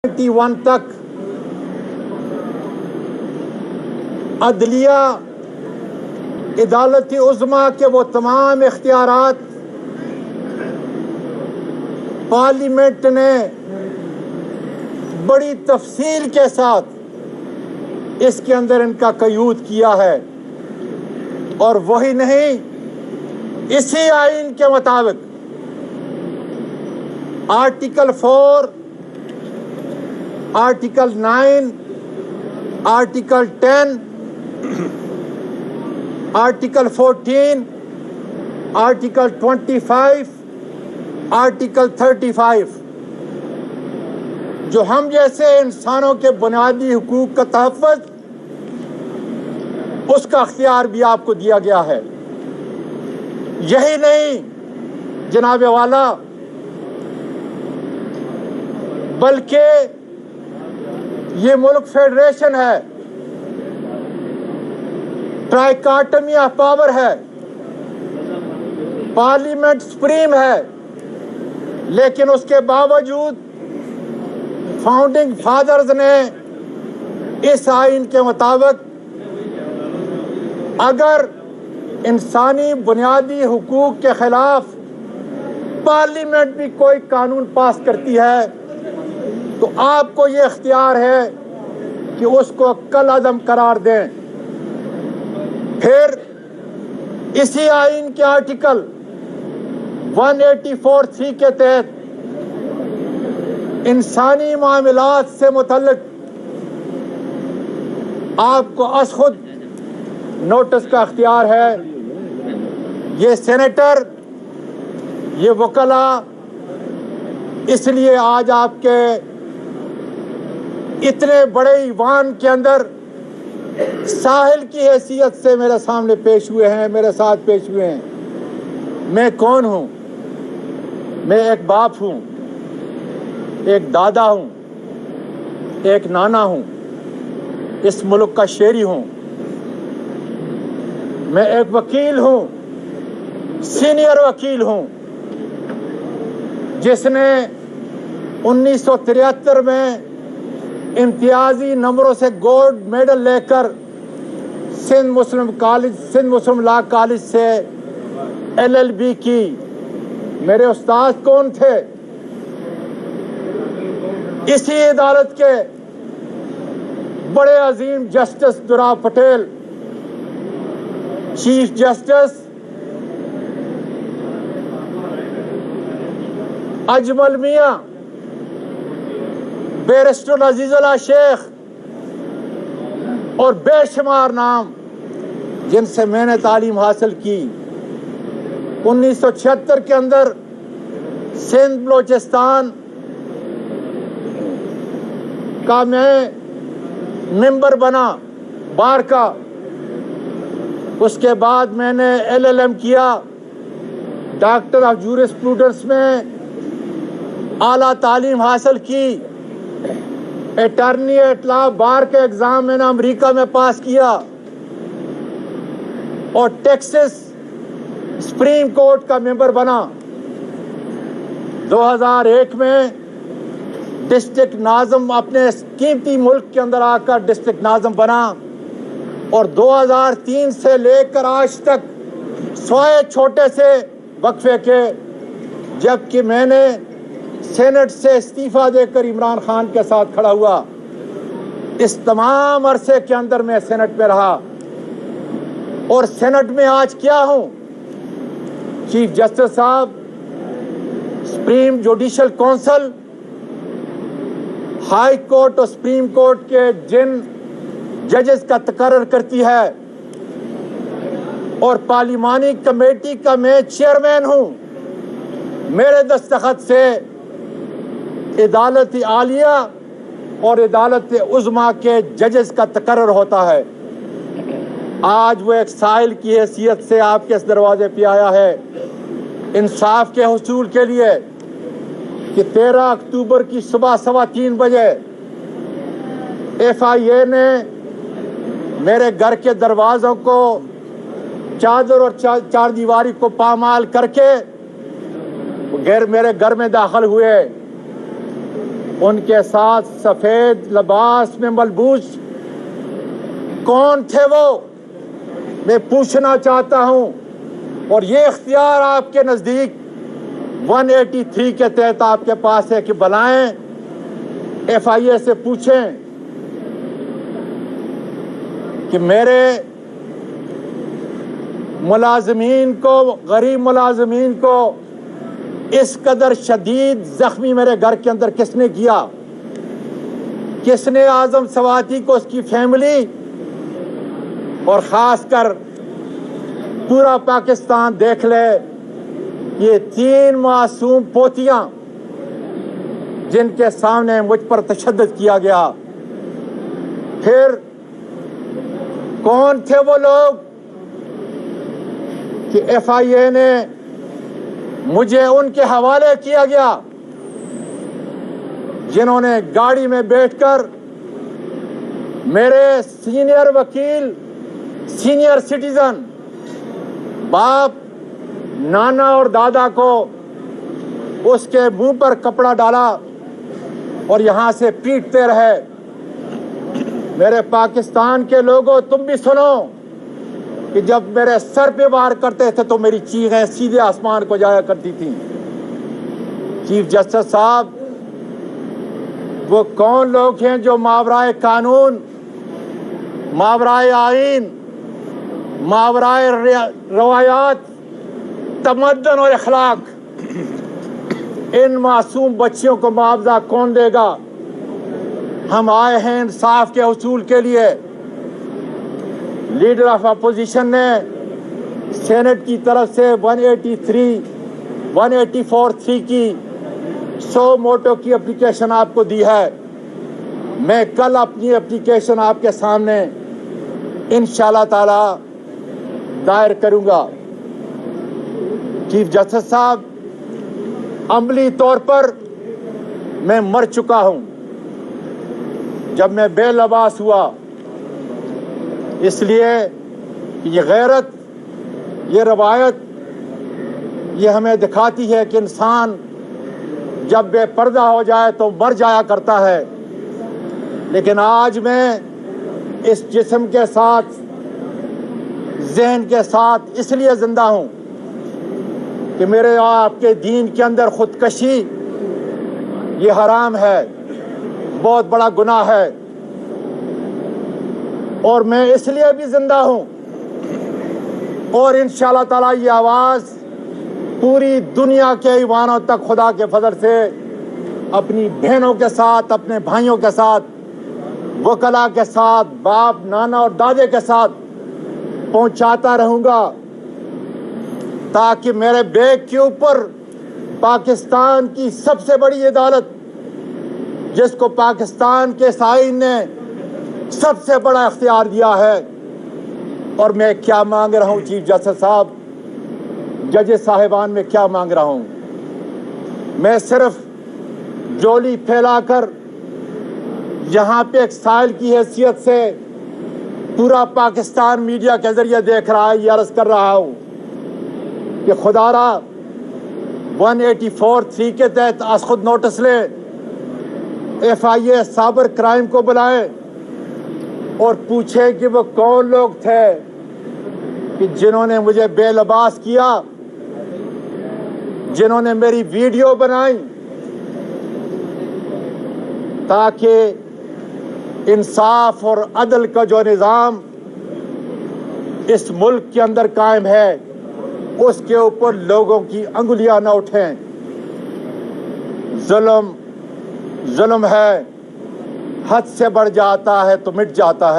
1991 تک عدلیہ عدالت عظمیٰ کے وہ تمام اختیارات پارلیمنٹ نے بڑی تفصیل کے ساتھ اس کے اندر ان کا قیود کیا ہے، اور وہی نہیں، اسی آئین کے مطابق article 4، article 9، article 10، article 14، article 25، article 35 جو ہم جیسے انسانوں کے بنیادی حقوق کا تحفظ، اس کا اختیار بھی آپ کو دیا گیا ہے۔ یہی نہیں جناب والا، بلکہ یہ ملک فیڈریشن ہے، ٹرائیکاٹمی آف پاور ہے، پارلیمنٹ سپریم ہے، لیکن اس کے باوجود فاؤنڈنگ فادرز نے اس آئین کے مطابق اگر انسانی بنیادی حقوق کے خلاف پارلیمنٹ بھی کوئی قانون پاس کرتی ہے تو آپ کو یہ اختیار ہے کہ اس کو کالعدم قرار دیں۔ پھر اسی آئین کے آرٹیکل 184(3) کے تحت انسانی معاملات سے متعلق آپ کو از خود نوٹس کا اختیار ہے۔ یہ سینیٹر، یہ وکلاء اس لیے آج آپ کے اتنے بڑے ایوان کے اندر ساحل کی حیثیت سے میرے سامنے پیش ہوئے ہیں، میرے ساتھ پیش ہوئے ہیں۔ میں کون ہوں؟ میں ایک باپ ہوں، ایک دادا ہوں، ایک نانا ہوں، اس ملک کا شہری ہوں۔ میں ایک وکیل ہوں، سینئر وکیل ہوں، جس نے 1973 میں امتیازی نمبروں سے گولڈ میڈل لے کر سندھ مسلم لا کالج سے LLB کی۔ میرے استاد کون تھے؟ اسی عدالت کے بڑے عظیم جسٹس دورا پٹیل، چیف جسٹس اجمل میاں، بیرسٹر عزیز اللہ شیخ اور بے شمار نام جن سے میں نے تعلیم حاصل کی۔ 1976 کے اندر سندھ بلوچستان کا میں ممبر بنا بار کا۔ اس کے بعد میں نے LLM کیا، ڈاکٹر آف جورسپروڈنس میں اعلیٰ تعلیم حاصل کی۔ اٹارنی ایٹ لا بار کے ایگزام میں نے امریکہ میں پاس کیا، اور ٹیکسس سپریم کورٹ کا ممبر بنا۔ 2001 میں ڈسٹرکٹ ناظم اپنے قیمتی ملک کے اندر آ کر ڈسٹرکٹ ناظم بنا، اور 2003 سے لے کر آج تک سوائے چھوٹے سے وقفے کے، جبکہ میں نے سینٹ سے استعفیٰ دے کر عمران خان کے ساتھ کھڑا ہوا، اس تمام عرصے کے اندر میں سینٹ میں رہا۔ اور سینٹ میں آج کیا ہوں؟ چیف جسٹس صاحب، supreme judicial council, high court اور سپریم کورٹ کے جن ججز کا تقرر کرتی ہے، اور پارلیمانی کمیٹی کا میں چیئرمین ہوں۔ میرے دستخط سے عدالت عالیہ اور عدالت عظمیٰ کے ججز کا تقرر ہوتا ہے۔ آج وہ ایک سائل کی حیثیت سے آپ کے اس دروازے پہ آیا ہے انصاف کے حصول کے لیے، کہ 13 اکتوبر کی صبح 3:15 بجے FIA نے میرے گھر کے دروازوں کو چادر اور چار دیواری کو پامال کر کے میرے گھر میں داخل ہوئے، उनके साथ सफेद लिबास में मलबूस कौन थे वो, मैं पूछना चाहता हूं। और ये इख्तियार आपके नजदीक 183 के तहत आपके पास है कि बुलाएं, FIA से पूछें कि मेरे मुलाजमीन को, गरीब मुलाजमीन को इस कदर शदीद जख्मी मेरे घर के अंदर किसने किया, किसने आजम सवाती को, उसकी फैमिली और खासकर पूरा पाकिस्तान देख ले, ये 3 मासूम पोतियां जिनके सामने मुझ पर तशद्दुद किया गया। फिर कौन थे वो लोग कि FIA ने मुझे उनके हवाले किया गया जिन्होंने गाड़ी में बैठकर मेरे सीनियर वकील, सीनियर सिटीजन, बाप, नाना और दादा को उसके मुंह पर कपड़ा डाला और यहां से पीटते रहे। मेरे पाकिस्तान के लोगों, तुम भी सुनो कि जब मेरे सर पे वार करते थे तो मेरी चीखें सीधे आसमान को जाया करती थी। चीफ जस्टिस साहब, वो कौन लोग हैं जो मावराए कानून, मावराए आईन, मावराए रवायात, तमद्दन और अखलाक, इन मासूम बच्चियों को मुआवजा कौन देगा? हम आए हैं इंसाफ के उसूल के लिए। लीडर ऑफ अपोजिशन ने सेनेट की तरफ से 184(3) की 100 मोटो की एप्लीकेशन आपको दी है। मैं कल अपनी एप्लीकेशन आपके सामने इंशाअल्लाह ताला दायर करूंगा। चीफ जस्टिस साहब, अमली तौर पर मैं मर चुका हूं जब मैं बेलबास हुआ, इसलिए ये गैरत, ये रवायत, ये हमें दिखाती है कि इंसान जब बेपर्दा हो जाए तो मर जाया करता है। लेकिन आज मैं इस जिस्म के साथ, जहन के साथ इसलिए जिंदा हूं कि मेरे आपके दीन के अंदर खुदकशी ये हराम है, बहुत बड़ा गुनाह है। और मैं इसलिए भी जिंदा हूं और इंशाअल्लाह ताला ये आवाज पूरी दुनिया के ईवानों तक खुदा के फजल से अपनी बहनों के साथ, अपने भाइयों के साथ, वकला के साथ, बाप, नाना और दादे के साथ पहुंचाता रहूंगा, ताकि मेरे बैग के ऊपर पाकिस्तान की सबसे बड़ी अदालत, जिसको पाकिस्तान के साइन ने सबसे बड़ा इख्तियार दिया है। और मैं क्या मांग रहा हूं चीफ जस्टिस साहब, जजेस साहिबान, में क्या मांग रहा हूं? मैं सिर्फ जोली फैलाकर यहां पे एक साइल की हैसियत से पूरा पाकिस्तान मीडिया के जरिए देख रहा है, ये अर्ज कर रहा हूं कि खुदारा 184(3) के तहत आज खुद नोटिस ले, FIA साइबर क्राइम को बुलाए और पूछे कि वो कौन लोग थे कि जिन्होंने मुझे बेलबास किया, जिन्होंने मेरी वीडियो बनाई, ताकि इंसाफ और अदल का जो निज़ाम इस मुल्क के अंदर कायम है उसके ऊपर लोगों की अंगुलियां न उठें। जुल्म जुल्म है, हद से बढ़ जाता है तो मिट जाता है।